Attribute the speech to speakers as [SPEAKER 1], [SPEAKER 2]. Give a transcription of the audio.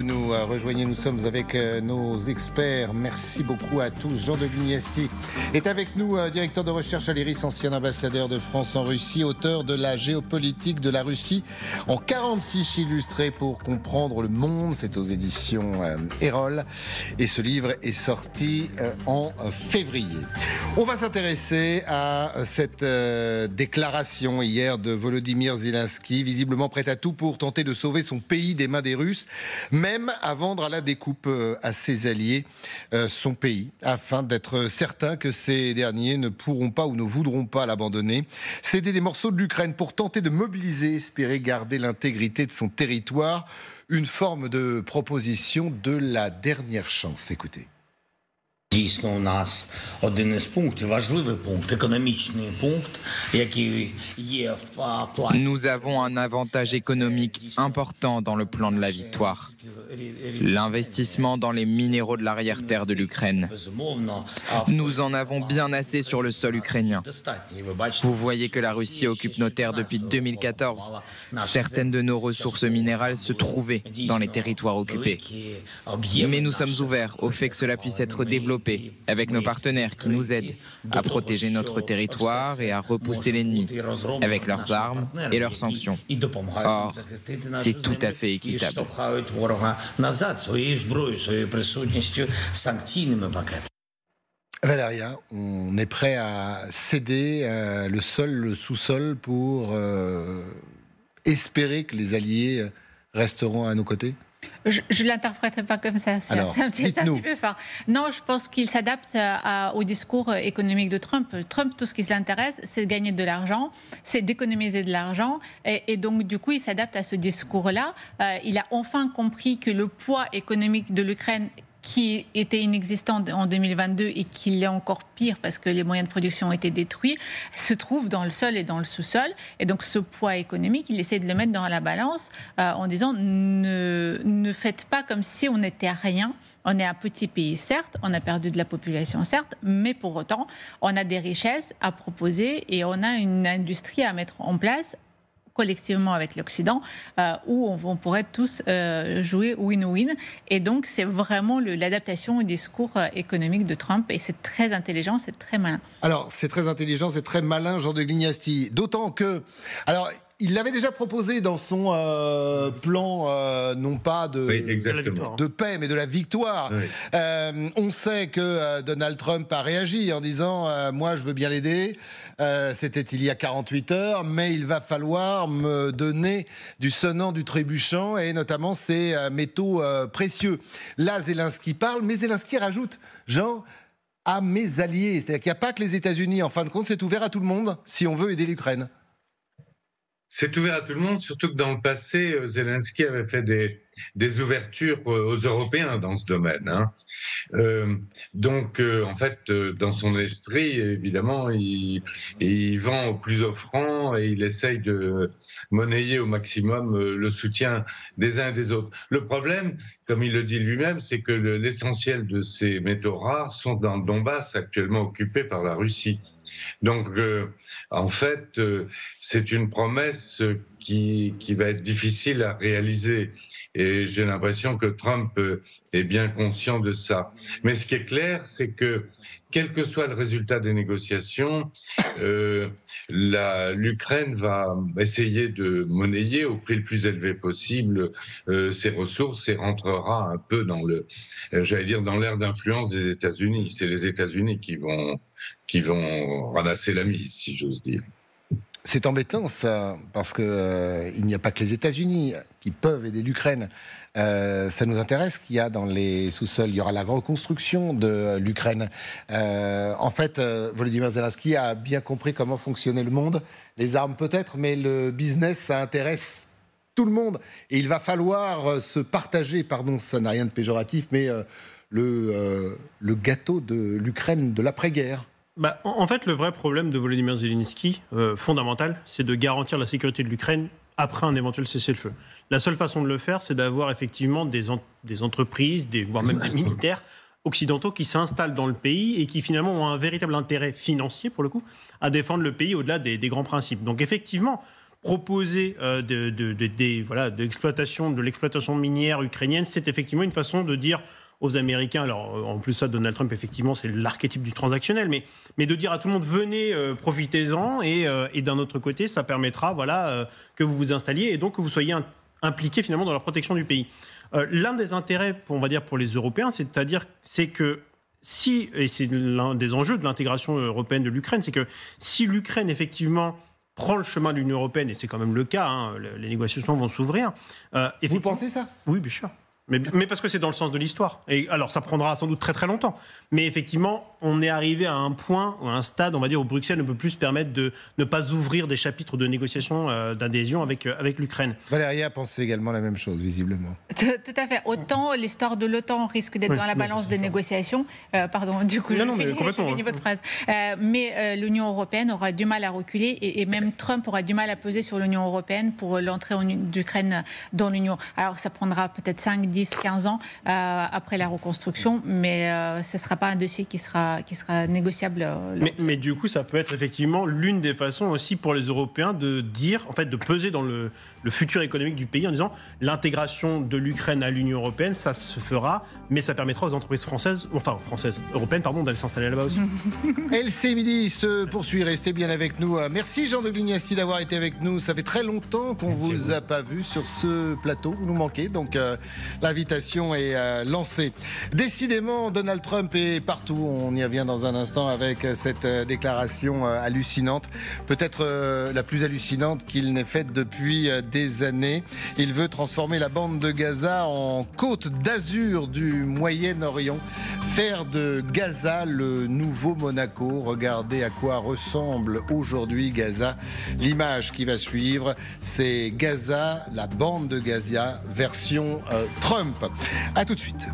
[SPEAKER 1] nous rejoignez. Nous sommes avec nos experts. Merci beaucoup à tous. Jean de Guignesty est avec nous, directeur de recherche à l'IRIS, ancien ambassadeur de France en Russie, auteur de la géopolitique de la Russie en 40 fiches illustrées pour comprendre le monde. C'est aux éditions Erol. Et ce livre est sorti en février. On va s'intéresser à cette déclaration hier de Volodymyr Zelensky, visiblement prêt à tout pour tenter de sauver son pays des mains des Russes, même à vendre à la découpe à ses alliés son pays, afin d'être certain que ces derniers ne pourront pas ou ne voudront pas l'abandonner. Céder des morceaux de l'Ukraine pour tenter de mobiliser, espérer garder l'intégrité de son territoire. Une forme de proposition de la dernière chance. Écoutez.
[SPEAKER 2] Дійсно, у нас один із пунктів, важливий пункт, економічний пункт, який є в плані.
[SPEAKER 3] Nous avons un avantage économique important dans le plan de la victoire. L'investissement dans les minéraux de l'arrière-terre de l'Ukraine. Nous en avons bien assez sur le sol ukrainien. Vous voyez que la Russie occupe nos terres depuis 2014. Certaines de nos ressources minérales se trouvaient dans les territoires occupés. Mais nous sommes ouverts au fait que cela puisse être développé avec nos partenaires qui nous aident à protéger notre territoire et à repousser l'ennemi avec leurs armes et leurs sanctions. Or, c'est tout à fait équitable.
[SPEAKER 1] Valeria, on est prêt à céder le sol, le sous-sol pour espérer que les Alliés resteront à nos côtés ?
[SPEAKER 4] Je ne l'interprète pas comme ça, c'est un petit peu fort. Non, je pense qu'il s'adapte au discours économique de Trump. Trump, tout ce qui l'intéresse, c'est de gagner de l'argent, c'est d'économiser de l'argent. Et donc, du coup, il s'adapte à ce discours-là. Il a enfin compris que le poids économique de l'Ukraine, qui était inexistant en 2022 et qui l'est encore pire parce que les moyens de production ont été détruits, se trouve dans le sol et dans le sous-sol. Et donc ce poids économique, il essaie de le mettre dans la balance en disant ne faites pas comme si on n'était rien. On est un petit pays, certes, on a perdu de la population, certes, mais pour autant, on a des richesses à proposer et on a une industrie à mettre en place collectivement avec l'Occident, où on pourrait tous jouer win-win. Et donc, c'est vraiment l'adaptation au discours économique de Trump. Et c'est très intelligent, c'est très malin. Alors, c'est très intelligent, c'est très malin, Jean de Guignesty. D'autant que... Alors, il l'avait déjà proposé dans son plan, non pas de paix, mais de la victoire. Oui. On sait que Donald Trump a réagi en disant « Moi, je veux bien l'aider ». C'était il y a 48 heures, mais il va falloir me donner du sonnant, du trébuchant, et notamment ces métaux précieux. Là, Zelensky parle, mais Zelensky rajoute « Jean, à mes alliés ». C'est-à-dire qu'il n'y a pas que les États-Unis. En fin de compte, c'est ouvert à tout le monde si on veut aider l'Ukraine.
[SPEAKER 5] C'est ouvert à tout le monde, surtout que dans le passé, Zelensky avait fait des ouvertures aux Européens dans ce domaine. Hein. En fait, dans son esprit, évidemment, il vend au plus offrant et il essaye de monnayer au maximum le soutien des uns et des autres. Le problème, comme il le dit lui-même, c'est que l'essentiel de ces métaux rares sont dans le Donbass, actuellement occupé par la Russie. Donc, en fait, c'est une promesse qui va être difficile à réaliser. Et j'ai l'impression que Trump est bien conscient de ça. Mais ce qui est clair, c'est que, quel que soit le résultat des négociations, l'Ukraine va essayer de monnayer au prix le plus élevé possible ses ressources et rentrera un peu dans dans l'ère d'influence des États-Unis. C'est les États-Unis qui vont ramasser la mise, si j'ose dire.
[SPEAKER 1] C'est embêtant ça, parce que il n'y a pas que les États-Unis qui peuvent aider l'Ukraine. Ça nous intéresse qu'il y a dans les sous-sols. Il y aura la reconstruction de l'Ukraine. En fait, Volodymyr Zelensky a bien compris comment fonctionnait le monde. Les armes peut-être, mais le business, ça intéresse tout le monde. Et il va falloir se partager, pardon, ça n'a rien de péjoratif, mais le gâteau de l'Ukraine de l'après-guerre.
[SPEAKER 6] En fait, le vrai problème de Volodymyr Zelensky, fondamental, c'est de garantir la sécurité de l'Ukraine après un éventuel cessez-le-feu. La seule façon de le faire, c'est d'avoir effectivement des entreprises, voire même des militaires occidentaux qui s'installent dans le pays et qui finalement ont un véritable intérêt financier, pour le coup, à défendre le pays au-delà des grands principes. Donc effectivement, proposer de l'exploitation minière ukrainienne, c'est effectivement une façon de dire aux Américains, alors en plus ça, Donald Trump, effectivement, c'est l'archétype du transactionnel, mais de dire à tout le monde, venez, profitez-en, et d'un autre côté, ça permettra que vous vous installiez et donc que vous soyez impliqués finalement dans la protection du pays. L'un des intérêts, on va dire, pour les Européens, c'est que et c'est l'un des enjeux de l'intégration européenne de l'Ukraine, c'est que si l'Ukraine, effectivement, prend le chemin de l'Union européenne, et c'est quand même le cas, les négociations vont s'ouvrir.
[SPEAKER 1] Vous pensez ça ?
[SPEAKER 6] Oui, bien sûr. Mais parce que c'est dans le sens de l'histoire. Et alors, ça prendra sans doute très très longtemps. Mais effectivement, on est arrivé à un point, à un stade, on va dire, où Bruxelles ne peut plus se permettre de ne pas ouvrir des chapitres de négociation d'adhésion avec l'Ukraine.
[SPEAKER 1] Valéria pense également la même chose, visiblement.
[SPEAKER 4] Tout à fait. Autant l'histoire de l'OTAN risque d'être dans la balance des négociations. Pardon, du coup, je finis votre phrase. Mais l'Union européenne aura du mal à reculer et même Trump aura du mal à peser sur l'Union européenne pour l'entrée d'Ukraine dans l'Union. Alors, ça prendra peut-être 5, 10, 15 ans après la reconstruction, mais ce ne sera pas un dossier qui sera négociable.
[SPEAKER 6] Mais du coup, ça peut être effectivement l'une des façons aussi pour les Européens de dire, en fait, de peser dans le futur économique du pays en disant l'intégration de l'Ukraine à l'Union européenne, ça se fera, mais ça permettra aux entreprises européennes, d'aller s'installer là-bas aussi.
[SPEAKER 1] LC Midi se poursuit, restez bien avec nous. Merci Jean de Glugniasti d'avoir été avec nous. Ça fait très longtemps qu'on ne vous a pas vu sur ce plateau, vous nous manquez, donc l'invitation est lancée. Décidément, Donald Trump est partout, on y revient dans un instant avec cette déclaration hallucinante, peut-être la plus hallucinante qu'il n'ait faite depuis des années. Il veut transformer la bande de Gaza en côte d'azur du Moyen-Orient, faire de Gaza le nouveau Monaco. Regardez à quoi ressemble aujourd'hui Gaza. L'image qui va suivre, c'est Gaza, la bande de Gaza, version Trump. À tout de suite.